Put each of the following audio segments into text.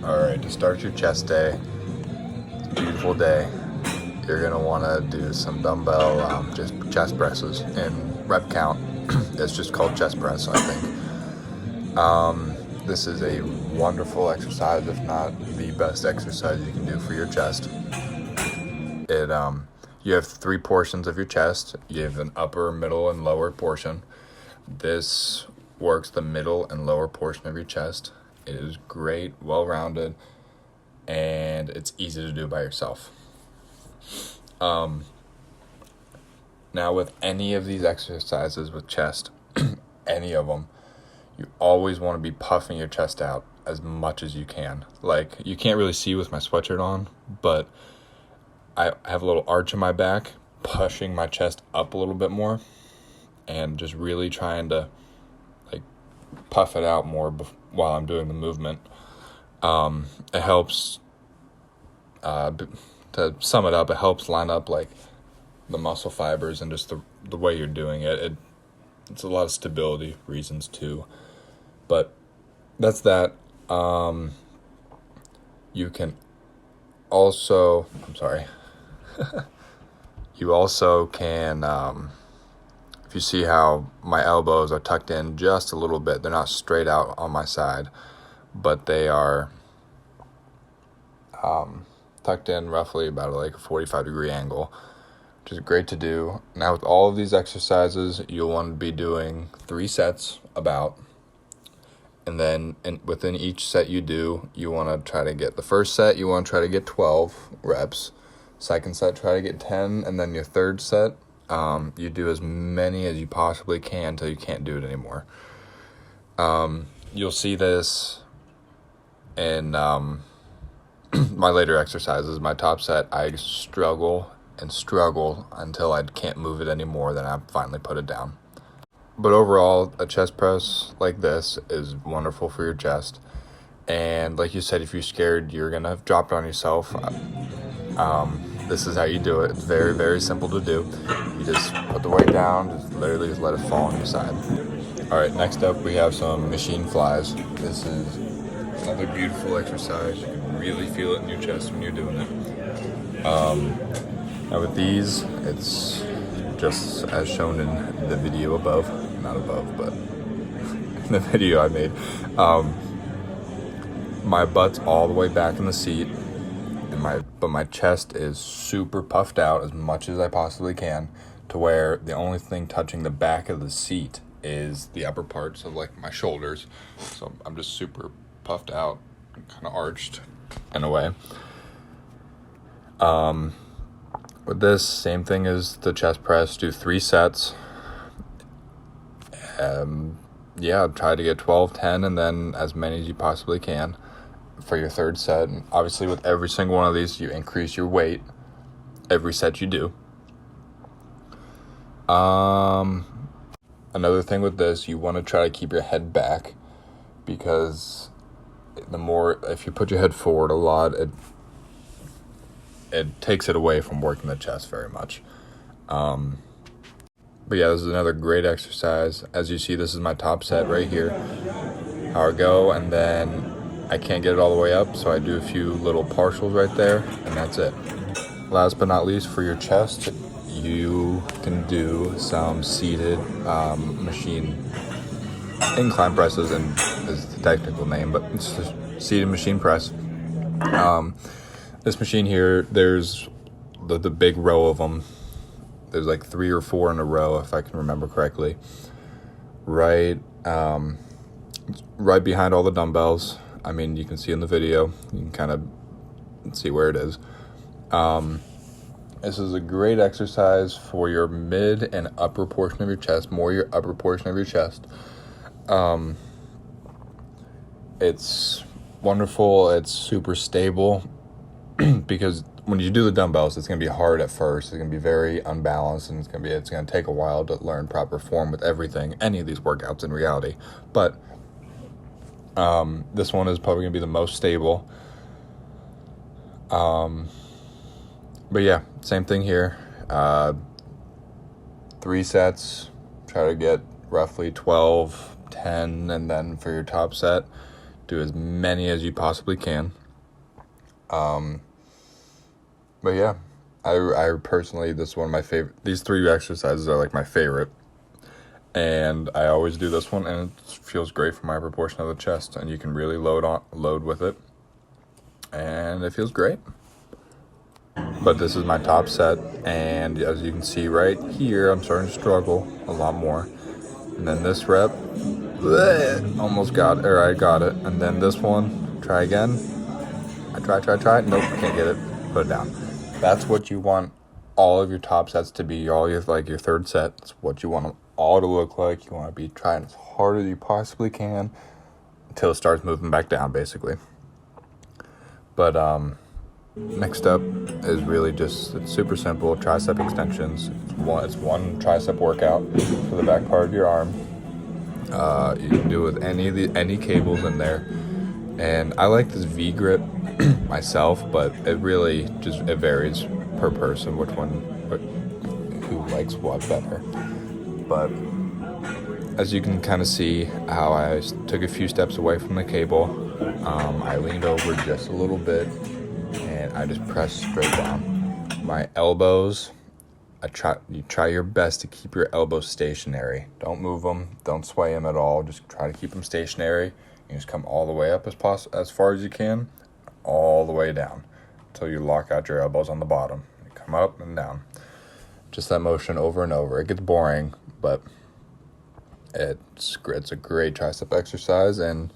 All right, to start your chest day, it's a beautiful day. You're gonna want to do some dumbbell, just chest presses in rep count. It's just called chest press, I think. This is a wonderful exercise, if not the best exercise you can do for your chest. You have three portions of your chest. You have an upper, middle, and lower portion. This works the middle and lower portion of your chest. It is great, well-rounded, and it's easy to do by yourself. Now with any of these exercises with chest, any of them, you always want to be puffing your chest out as much as you can. Like, you can't really see with my sweatshirt on, but I have a little arch in my back, pushing my chest up a little bit more, and just really trying to puff it out more while I'm doing the movement. It helps, to sum it up, it helps line up the muscle fibers and just the way you're doing it. It's a lot of stability reasons too. But that's that. You can also, you also can, if you see how my elbows are tucked in just a little bit, they're not straight out on my side, but they are tucked in roughly about a 45-degree angle, which is great to do. Now with all of these exercises, you'll want to be doing 3 sets about, and then within each set you do, you want to try to get the first set, you want to try to get 12 reps, second set try to get 10, and then your third set, you do as many as you possibly can until you can't do it anymore. You'll see this in my later exercises. My top set, I struggle until I can't move it anymore, then I finally put it down. But overall, a chest press like this is wonderful for your chest. And like you said, if you're scared you're going to drop it on yourself, this is how you do it. It's very, very simple to do. You just put the weight down, literally just let it fall on your side. All right, next up we have some machine flies. This is another beautiful exercise. You can really feel it in your chest when you're doing it. Now with these, it's just as shown in the video above. Not above, but in the video I made. My butt's all the way back in the seat, but my chest is super puffed out as much as I possibly can, to where the only thing touching the back of the seat is the upper parts of my shoulders. So I'm just super puffed out, kind of arched in a way. With this, same thing as the chest press, do 3 sets. Try to get 12, 10, and then as many as you possibly can for your third set. And obviously with every single one of these, you increase your weight every set you do. Another thing with this, you want to try to keep your head back, because if you put your head forward a lot, it takes it away from working the chest very much. But yeah, this is another great exercise. As you see, this is my top set right here, how I go, and then I can't get it all the way up, so I do a few little partials right there, and that's it. Last but not least, for your chest, you can do some seated machine incline presses, and is the technical name, but it's just seated machine press. This machine here, there's the big row of them. There's 3 or 4 in a row, if I can remember correctly. Right behind all the dumbbells. I mean, you can see in the video. You can kind of see where it is. This is a great exercise for your mid and upper portion of your chest, more your upper portion of your chest. It's wonderful. It's super stable because when you do the dumbbells, it's going to be hard at first. It's going to be very unbalanced, and it's going to take a while to learn proper form with everything, any of these workouts in reality. But this one is probably going to be the most stable. But yeah, same thing here. 3 sets, try to get roughly 12, 10, and then for your top set, Do as many as you possibly can. But yeah, I personally, this is one of my favorite. These 3 exercises are like my favorite. And I always do this one, and it feels great for my proportion of the chest, and you can really load with it, and it feels great. But this is my top set, and as you can see right here, I'm starting to struggle a lot more. And then this rep, almost got it, or I got it. And then this one, try again. I try. Nope, can't get it. Put it down. That's what you want all of your top sets to be. All your your third set. That's what you want them all to look like. You want to be trying as hard as you possibly can until it starts moving back down, basically. But next up is really just, it's super simple, tricep extensions. It's one tricep workout for the back part of your arm. You can do it with any cables in there. And I like this V-grip myself, but it really it varies per person who likes what better. But as you can kind of see how I took a few steps away from the cable, I leaned over just a little bit and I just pressed straight down. My elbows, you try your best to keep your elbows stationary. Don't move them, don't sway them at all. Just try to keep them stationary. You just come all the way up as far as you can, all the way down until you lock out your elbows on the bottom. You come up and down. Just that motion over and over. It gets boring, but it's a great tricep exercise, and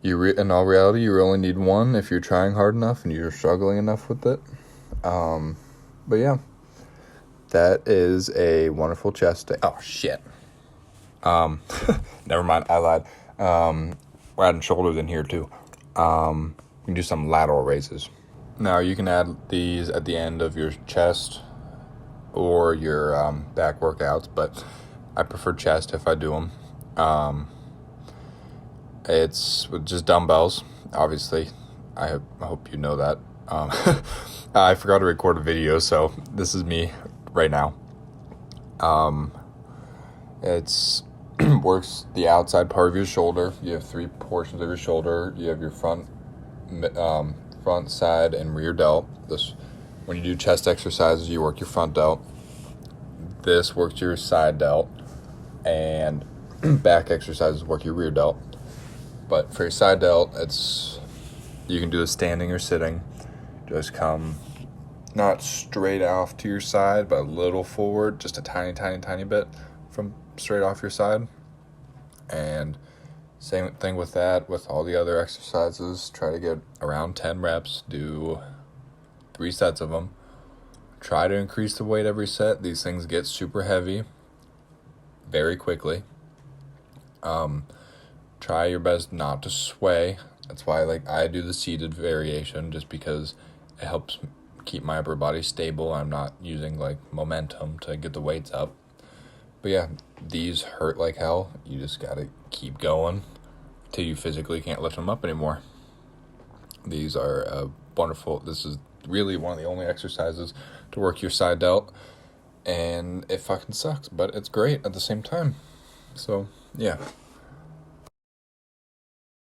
in all reality, you only need one if you're trying hard enough and you're struggling enough with it. But yeah, that is a wonderful chest day. Oh shit. Never mind. I lied. We're adding shoulders in here too. You can do some lateral raises. Now you can add these at the end of your chest or your back workouts, but I prefer chest if I do them. It's with just dumbbells, obviously. I hope you know that. I forgot to record a video, so this is me right now. It's works the outside part of your shoulder. You have 3 portions of your shoulder. You have your front, side, and rear delt. When you do chest exercises, you work your front delt. This works your side delt, and back exercises work your rear delt. But for your side delt, you can do it standing or sitting. Just come not straight off to your side, but a little forward, just a tiny bit from straight off your side. And same thing with that, with all the other exercises. Try to get around 10 reps, do 3 sets of them. Try to increase the weight every set. These things get super heavy very quickly. Try your best not to sway. That's why I do the seated variation, just because it helps keep my upper body stable. I'm not using momentum to get the weights up. But yeah, these hurt like hell. You just gotta keep going till you physically can't lift them up anymore. These are wonderful. This is really one of the only exercises to work your side delt, and it fucking sucks, but it's great at the same time. So yeah.